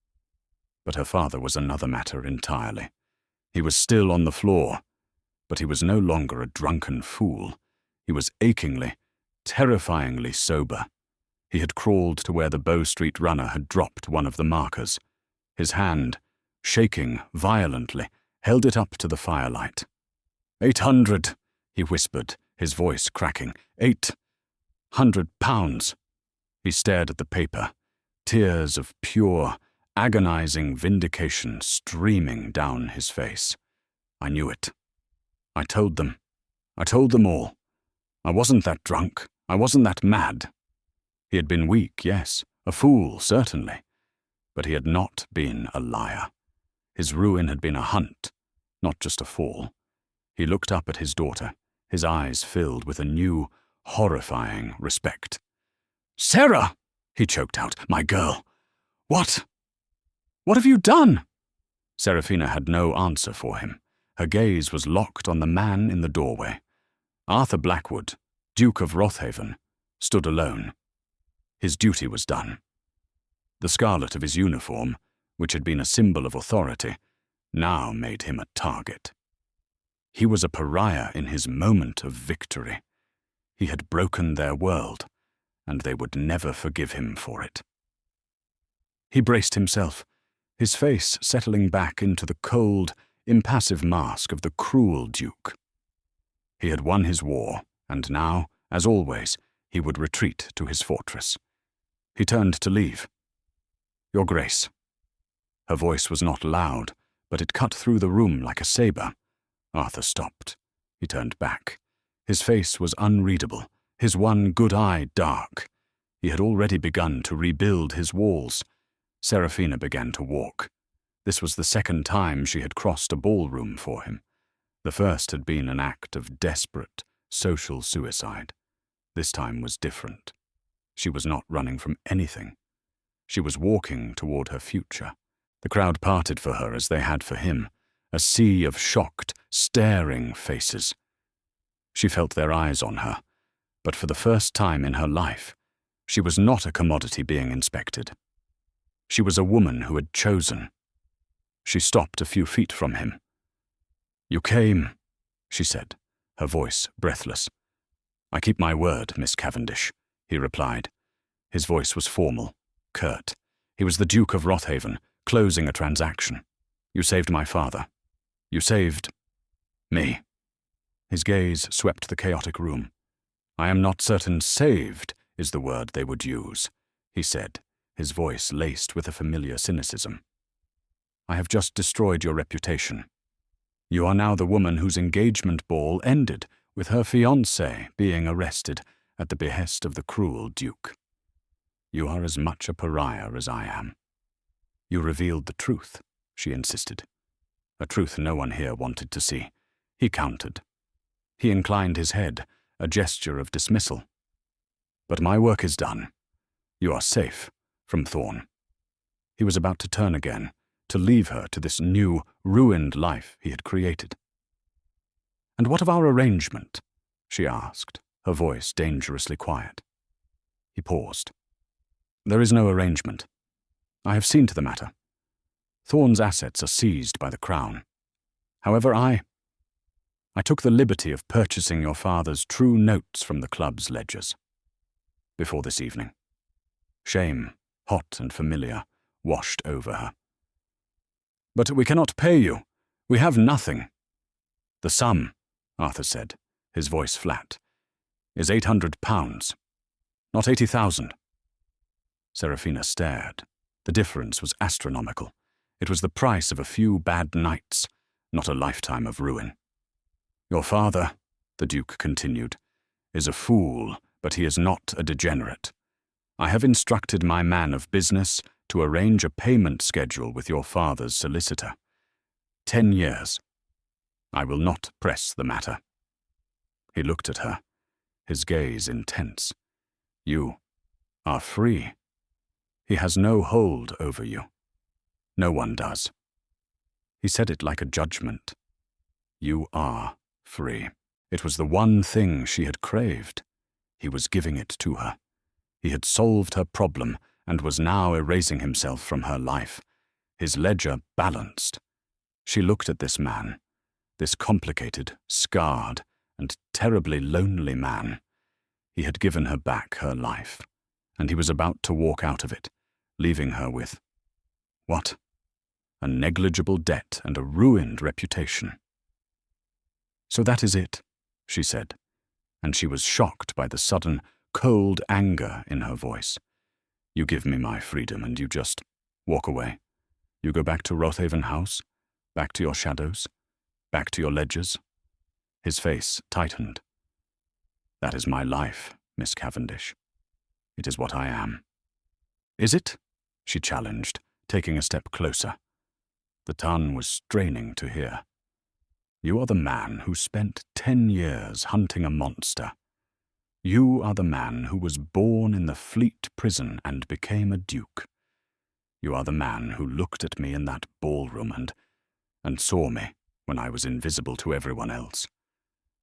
But her father was another matter entirely. He was still on the floor, but he was no longer a drunken fool. He was achingly, terrifyingly sober. He had crawled to where the Bow Street runner had dropped one of the markers. His hand, shaking violently, held it up to the firelight. 800, he whispered, his voice cracking. 800 pounds. He stared at the paper, tears of pure, agonizing vindication streaming down his face. I knew it. I told them all. I wasn't that drunk. I wasn't that mad. He had been weak, yes, a fool, certainly. But he had not been a liar. His ruin had been a hunt, not just a fall. He looked up at his daughter, his eyes filled with a new, horrifying respect. "Sarah!" he choked out. "My girl! What have you done?" Seraphina had no answer for him. Her gaze was locked on the man in the doorway. Arthur Blackwood, Duke of Rothaven, stood alone. His duty was done. The scarlet of his uniform, which had been a symbol of authority, now made him a target. He was a pariah in his moment of victory. He had broken their world, and they would never forgive him for it. He braced himself, his face settling back into the cold, impassive mask of the cruel Duke. He had won his war, and now, as always, he would retreat to his fortress. He turned to leave. "Your Grace." Her voice was not loud, but it cut through the room like a saber. Arthur stopped. He turned back. His face was unreadable, his one good eye dark. He had already begun to rebuild his walls. Seraphina began to walk. This was the second time she had crossed a ballroom for him. The first had been an act of desperate, social suicide. This time was different. She was not running from anything. She was walking toward her future. The crowd parted for her as they had for him, a sea of shocked, staring faces. She felt their eyes on her, but for the first time in her life, she was not a commodity being inspected. She was a woman who had chosen. She stopped a few feet from him. "You came," she said, her voice breathless. "I keep my word, Miss Cavendish," he replied. His voice was formal, curt. He was the Duke of Rothaven, closing a transaction. "You saved my father. You saved me." His gaze swept the chaotic room. "I am not certain 'saved' is the word they would use," he said, his voice laced with a familiar cynicism. "I have just destroyed your reputation. You are now the woman whose engagement ball ended with her fiancé being arrested at the behest of the cruel Duke. You are as much a pariah as I am." "You revealed the truth," she insisted. A truth no one here wanted to see. He countered. He inclined his head, a gesture of dismissal. "But my work is done. You are safe from Thorne." He was about to turn again, to leave her to this new, ruined life he had created. "And what of our arrangement?" she asked, her voice dangerously quiet. He paused. "There is no arrangement. I have seen to the matter. Thorne's assets are seized by the Crown. However, I took the liberty of purchasing your father's true notes from the club's ledgers. Before this evening." Shame, hot and familiar, washed over her. "But we cannot pay you. We have nothing." "The sum," Arthur said, his voice flat. is £800, not 80,000. Serafina stared. The difference was astronomical. It was the price of a few bad nights, not a lifetime of ruin. Your father, the Duke continued, is a fool, but he is not a degenerate. I have instructed my man of business to arrange a payment schedule with your father's solicitor. 10 years. I will not press the matter. He looked at her, his gaze intense. You are free. He has no hold over you. No one does. He said it like a judgment. You are free. It was the one thing she had craved. He was giving it to her. He had solved her problem and was now erasing himself from her life. His ledger balanced. She looked at this man, this complicated, scarred, and terribly lonely man. He had given her back her life, and he was about to walk out of it, leaving her with what? A negligible debt and a ruined reputation. So that is it, she said, and she was shocked by the sudden, cold anger in her voice. You give me my freedom and you just walk away. You go back to Rothaven House, back to your shadows, back to your ledgers. His face tightened. That is my life, Miss Cavendish. It is what I am. Is it? She challenged, taking a step closer. The tongue was straining to hear. You are the man who spent 10 years hunting a monster. You are the man who was born in the Fleet prison and became a duke. You are the man who looked at me in that ballroom and saw me when I was invisible to everyone else.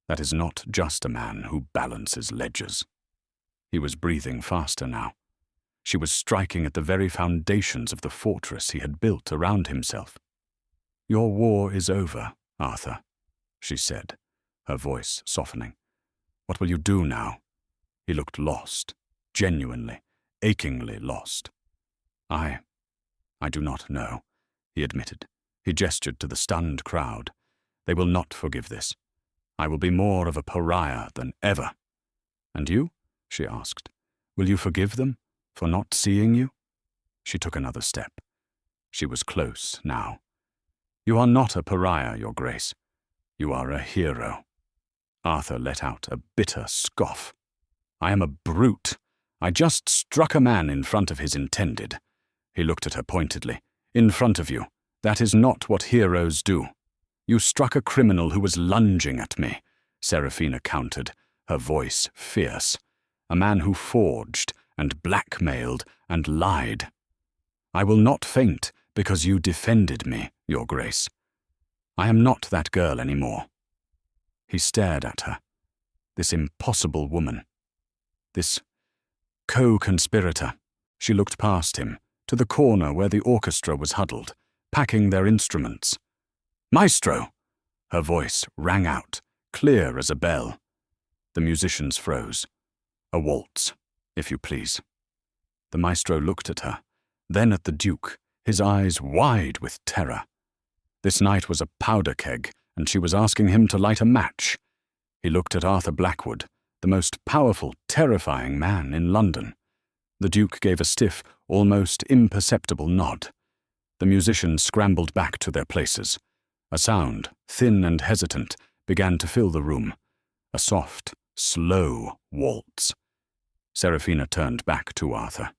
That is not just a man who balances ledgers. He was breathing faster now. She was striking at the very foundations of the fortress he had built around himself. Your war is over, Arthur, she said, her voice softening. What will you do now? He looked lost, genuinely, achingly lost. I do not know, he admitted. He gestured to the stunned crowd. They will not forgive this. I will be more of a pariah than ever. And you? She asked. Will you forgive them for not seeing you? She took another step. She was close now. You are not a pariah, Your Grace. You are a hero. Arthur let out a bitter scoff. I am a brute. I just struck a man in front of his intended. He looked at her pointedly. In front of you. That is not what heroes do. You struck a criminal who was lunging at me, Serafina countered, her voice fierce. A man who forged and blackmailed and lied. I will not faint because you defended me, Your Grace. I am not that girl anymore. He stared at her. This impossible woman. This co-conspirator. She looked past him, to the corner where the orchestra was huddled, packing their instruments. Maestro! Her voice rang out, clear as a bell. The musicians froze. A waltz, if you please. The maestro looked at her, then at the Duke, his eyes wide with terror. This night was a powder keg, and she was asking him to light a match. He looked at Arthur Blackwood, the most powerful, terrifying man in London. The Duke gave a stiff, almost imperceptible nod. The musicians scrambled back to their places. A sound, thin and hesitant, began to fill the room. A soft, slow waltz. Serafina turned back to Arthur.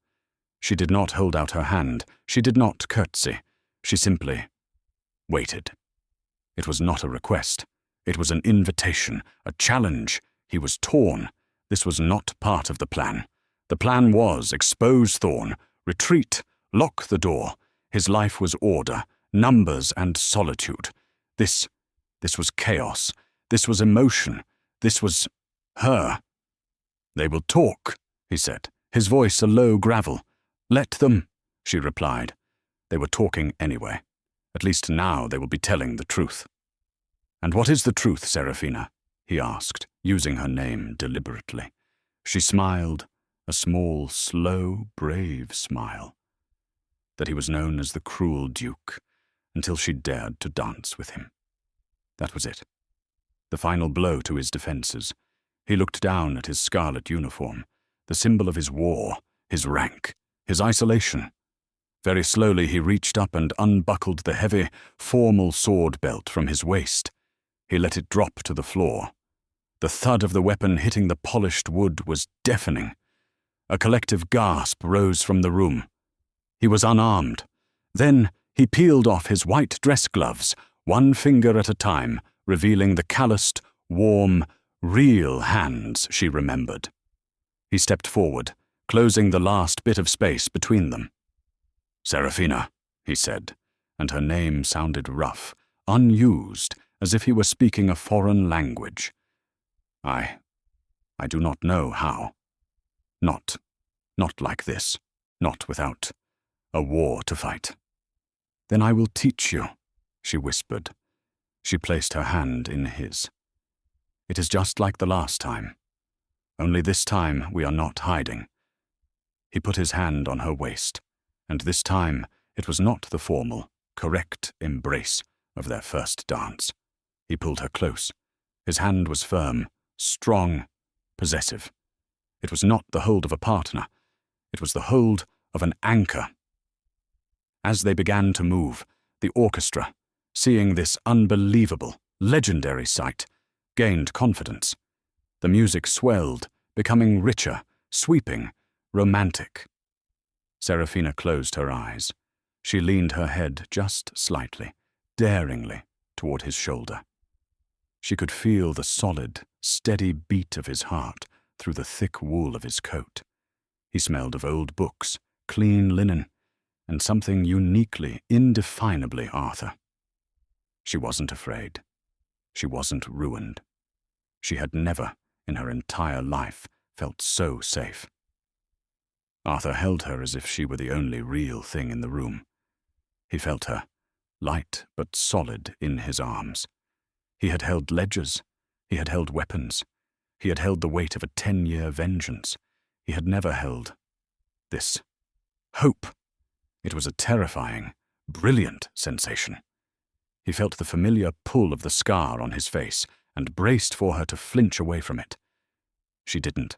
She did not hold out her hand. She did not curtsy. She simply waited. It was not a request. It was an invitation, a challenge. He was torn. This was not part of the plan. The plan was expose Thorn, retreat, lock the door. His life was order, numbers and solitude. This was chaos. This was emotion. This was her. They will talk, he said, his voice a low gravel. Let them, she replied. They were talking anyway. At least now they will be telling the truth. And what is the truth, Serafina? He asked, using her name deliberately. She smiled, a small, slow, brave smile. That he was known as the cruel Duke, until she dared to dance with him. That was it. The final blow to his defences. He looked down at his scarlet uniform, the symbol of his war, his rank, his isolation. Very slowly he reached up and unbuckled the heavy, formal sword belt from his waist. He let it drop to the floor. The thud of the weapon hitting the polished wood was deafening. A collective gasp rose from the room. He was unarmed. Then he peeled off his white dress gloves, one finger at a time, revealing the calloused, warm, real hands she remembered. He stepped forward, closing the last bit of space between them. "Serafina," he said, and her name sounded rough, unused, as if he were speaking a foreign language. I do not know how. Not like this. Not without a war to fight." "Then I will teach you," she whispered. She placed her hand in his. "It is just like the last time. Only this time we are not hiding." He put his hand on her waist, and this time it was not the formal, correct embrace of their first dance. He pulled her close. His hand was firm, strong, possessive. It was not the hold of a partner. It was the hold of an anchor. As they began to move, the orchestra, seeing this unbelievable, legendary sight, gained confidence. The music swelled, becoming richer, sweeping, romantic. Serafina closed her eyes. She leaned her head just slightly, daringly, toward his shoulder. She could feel the solid, steady beat of his heart through the thick wool of his coat. He smelled of old books, clean linen, and something uniquely, indefinably Arthur. She wasn't afraid. She wasn't ruined. She had never, in her entire life, felt so safe. Arthur held her as if she were the only real thing in the room. He felt her, light but solid, in his arms. He had held ledgers. He had held weapons. He had held the weight of a 10-year vengeance. He had never held this. Hope. It was a terrifying, brilliant sensation. He felt the familiar pull of the scar on his face and braced for her to flinch away from it. She didn't.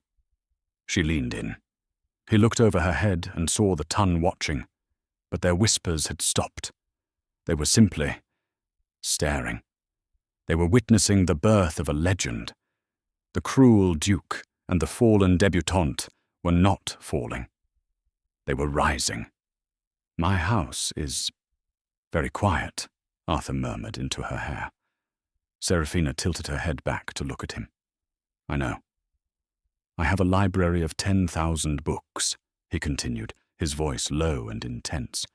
She leaned in. He looked over her head and saw the ton watching, but their whispers had stopped. They were simply staring. They were witnessing the birth of a legend. The cruel duke and the fallen debutante were not falling. They were rising. "My house is very quiet," Arthur murmured into her hair. Serafina tilted her head back to look at him. "I know. I have a library of 10,000 books," he continued, his voice low and intense,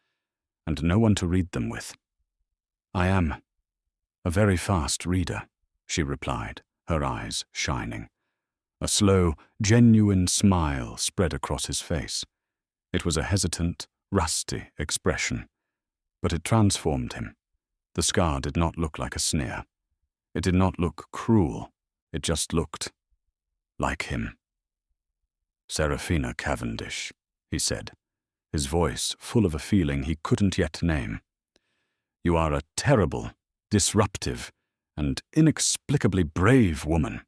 "and no one to read them with." "I am a very fast reader," she replied, her eyes shining. A slow, genuine smile spread across his face. It was a hesitant, rusty expression, but it transformed him. The scar did not look like a sneer. It did not look cruel. It just looked like him. "Serafina Cavendish," he said, his voice full of a feeling he couldn't yet name. "You are a terrible, disruptive, and inexplicably brave woman."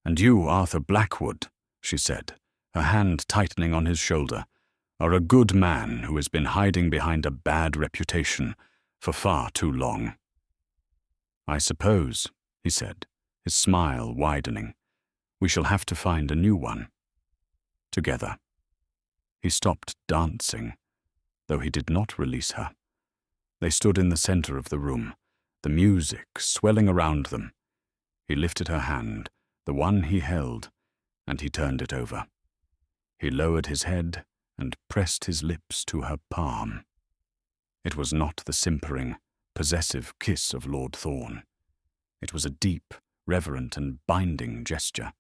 "And you, Arthur Blackwood," she said, her hand tightening on his shoulder, "are a good man who has been hiding behind a bad reputation for far too long." "I suppose," he said, his smile widening, "we shall have to find a new one. Together." He stopped dancing, though he did not release her. They stood in the center of the room, the music swelling around them. He lifted her hand, the one he held, and he turned it over. He lowered his head and pressed his lips to her palm. It was not the simpering, possessive kiss of Lord Thorn. It was a deep, reverent and binding gesture.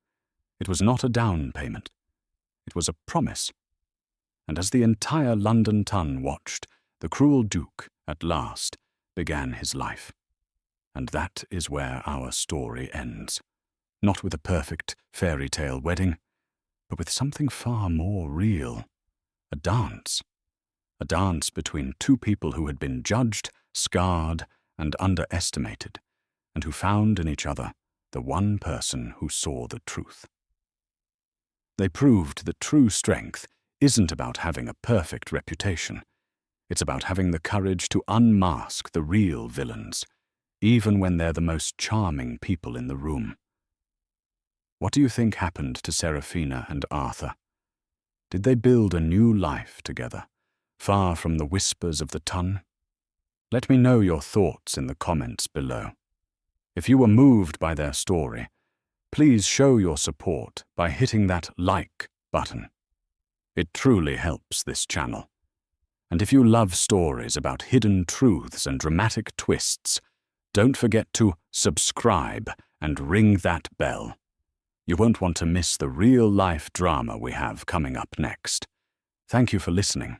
It was not a down payment. It was a promise. And as the entire London ton watched, the cruel Duke, at last, began his life. And that is where our story ends. Not with a perfect fairy tale wedding, but with something far more real. A dance. A dance between two people who had been judged, scarred, and underestimated, and who found in each other the one person who saw the truth. They proved that true strength isn't about having a perfect reputation. It's about having the courage to unmask the real villains, even when they're the most charming people in the room. What do you think happened to Seraphina and Arthur? Did they build a new life together, far from the whispers of the ton? Let me know your thoughts in the comments below. If you were moved by their story, please show your support by hitting that like button. It truly helps this channel. And if you love stories about hidden truths and dramatic twists, don't forget to subscribe and ring that bell. You won't want to miss the real-life drama we have coming up next. Thank you for listening.